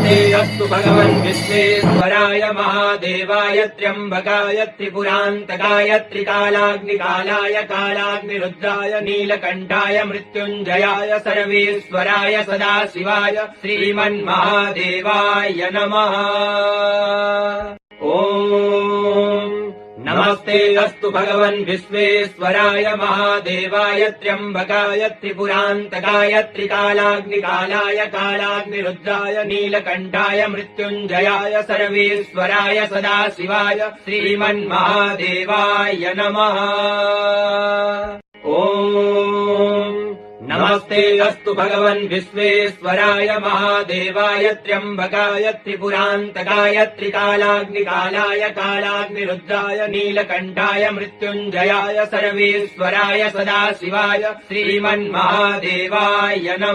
नमस्ते अस्तु भगवन् विश्वेश्वराय महादेवाय त्र्यम्बकाय त्रिपुरान्तकाय त्रिकालाग्निकालाय कालाग्निरुद्राय नीलकण्ठाय मृत्युञ्जयाय सर्वेश्वराय सदाशिवाय श्रीमन्महादेवाय नमः। ॐ नमस्ते अस्तु भगवन् विश्वेश्वराय महादेवाय त्र्यम्बकाय त्रिपुरान्तकाय त्रिकालाग्निकालाय कालाग्निरुद्राय नीलकण्ठाय मृत्युञ्जयाय सर्वेश्वराय सदाशिवाय श्रीमन्महादेवाय नमः। ॐ नमस्ते अस्तु भगवन् विश्वेश्वराय महादेवाय त्र्यम्बकाय त्रिपुरान्तकाय त्रिकालाग्निकालाय कालाग्निरुद्राय नीलकण्ठाय मृत्युञ्जयाय सर्वेश्वराय सदाशिवाय श्रीमन्महादेवाय नमः।